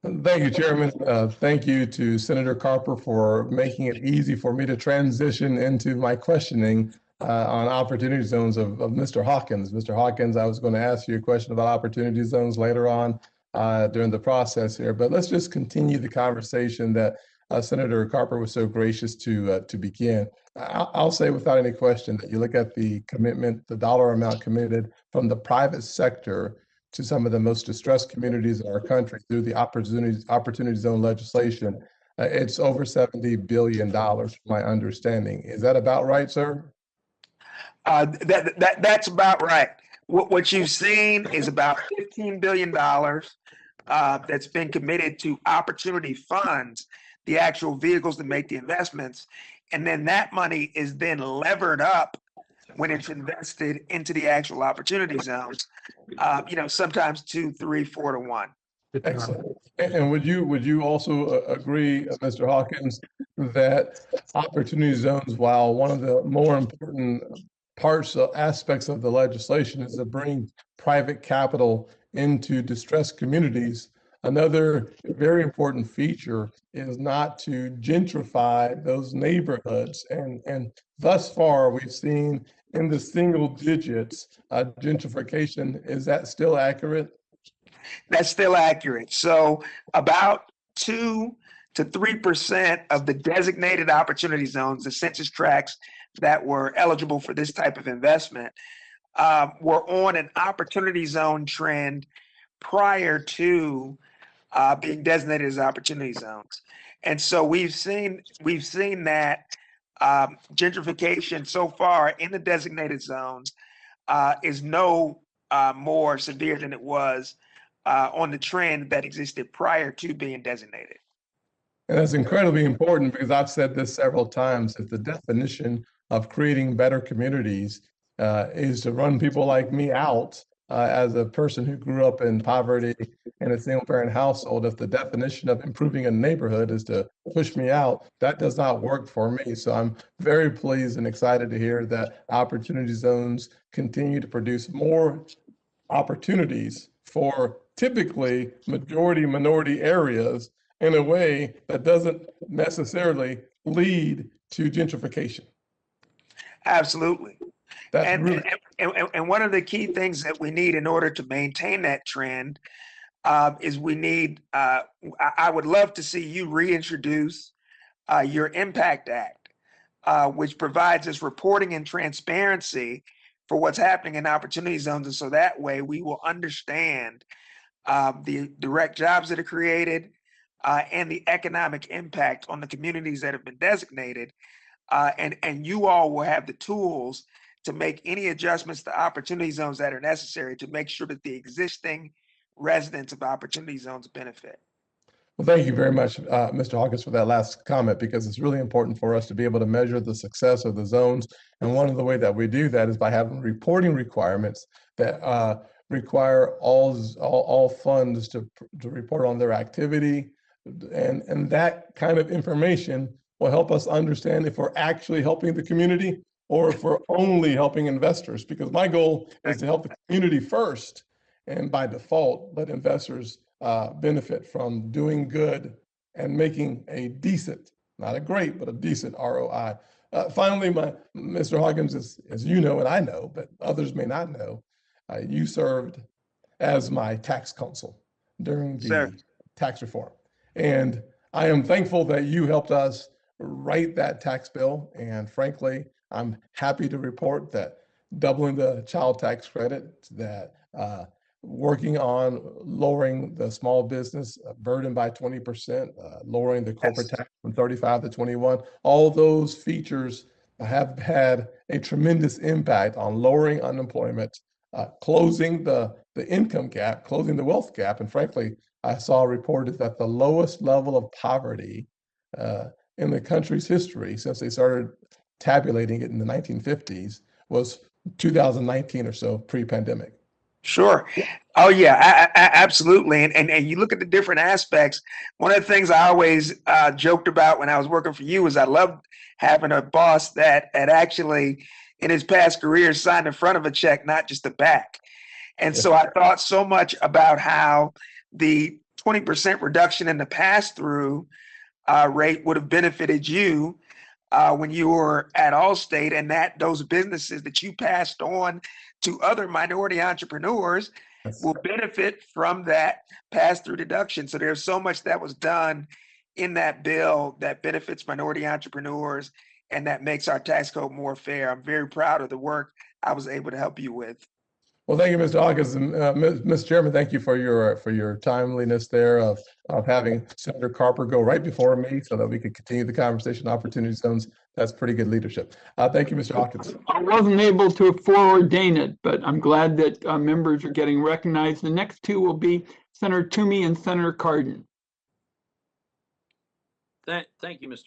Thank you, Chairman. Thank you to Senator Carper for making it easy for me to transition into my questioning on opportunity zones of Mr. Hawkins. Mr. Hawkins, I was going to ask you a question about opportunity zones later on during the process here, but let's just continue the conversation that Senator Carper was so gracious to begin. I'll say without any question that you look at the commitment, the dollar amount committed from the private sector to some of the most distressed communities in our country through the opportunity zone legislation. It's over $70 billion, from my understanding. Is that about right, sir? That's about right. What you've seen is about $15 billion that's been committed to opportunity funds, the actual vehicles to make the investments. And then that money is then levered up when it's invested into the actual opportunity zones, sometimes 2, 3, 4 to 1. Excellent. And would you also agree, Mr. Hawkins, that opportunity zones, while one of the more important aspects of the legislation is to bring private capital into distressed communities, another very important feature is not to gentrify those neighborhoods. And thus far, we've seen in the single digits gentrification. Is that still accurate? That's still accurate. So about 2 to 3% of the designated opportunity zones, the census tracts that were eligible for this type of investment, were on an opportunity zone trend prior to being designated as opportunity zones. And so we've seen that gentrification so far in the designated zones is no more severe than it was on the trend that existed prior to being designated. And that's incredibly important because I've said this several times, that the definition of creating better communities is to run people like me out. As a person who grew up in poverty in a single parent household, if the definition of improving a neighborhood is to push me out, that does not work for me. So I'm very pleased and excited to hear that opportunity zones continue to produce more opportunities for typically majority minority areas in a way that doesn't necessarily lead to gentrification. Absolutely. That's And, really and one of the key things that we need in order to maintain that trend is we need, I would love to see you reintroduce your Impact Act, which provides us reporting and transparency for what's happening in opportunity zones. And so that way we will understand the direct jobs that are created and the economic impact on the communities that have been designated. And you all will have the tools to make any adjustments to opportunity zones that are necessary to make sure that the existing residents of opportunity zones benefit. Well, thank you very much, Mr. Hawkins, for that last comment, because it's really important for us to be able to measure the success of the zones. And one of the ways that we do that is by having reporting requirements that require all funds to report on their activity. And that kind of information will help us understand if we're actually helping the community or if we're only helping investors, because my goal is to help the community first, and by default, let investors benefit from doing good and making a decent, not a great, but a decent ROI. Finally, Mr. Hawkins, as you know and I know, but others may not know, you served as my tax counsel during the tax reform. And I am thankful that you helped us write that tax bill. And frankly, I'm happy to report that doubling the child tax credit, that working on lowering the small business burden by 20%, lowering the corporate tax from 35 to 21, all those features have had a tremendous impact on lowering unemployment, closing the income gap, closing the wealth gap. And frankly, I saw reported that the lowest level of poverty in the country's history since they started tabulating it in the 1950s was 2019 or so, pre-pandemic. Sure. Oh yeah, absolutely. And you look at the different aspects. One of the things I always joked about when I was working for you is I loved having a boss that had actually in his past career signed the front of a check, not just the back. And so I thought so much about how the 20% reduction in the pass-through rate would have benefited you when you were at Allstate, and that those businesses that you passed on to other minority entrepreneurs will benefit from that pass-through deduction. So there's so much that was done in that bill that benefits minority entrepreneurs and that makes our tax code more fair. I'm very proud of the work I was able to help you with. Well, thank you, Mr. Hawkins. And Mr. Chairman, thank you for your timeliness there of having Senator Carper go right before me so that we could continue the conversation on opportunity zones. That's pretty good leadership. Thank you, Mr. Hawkins. I wasn't able to foreordain it, but I'm glad that members are getting recognized. The next two will be Senator Toomey and Senator Cardin. Thank you, Mr.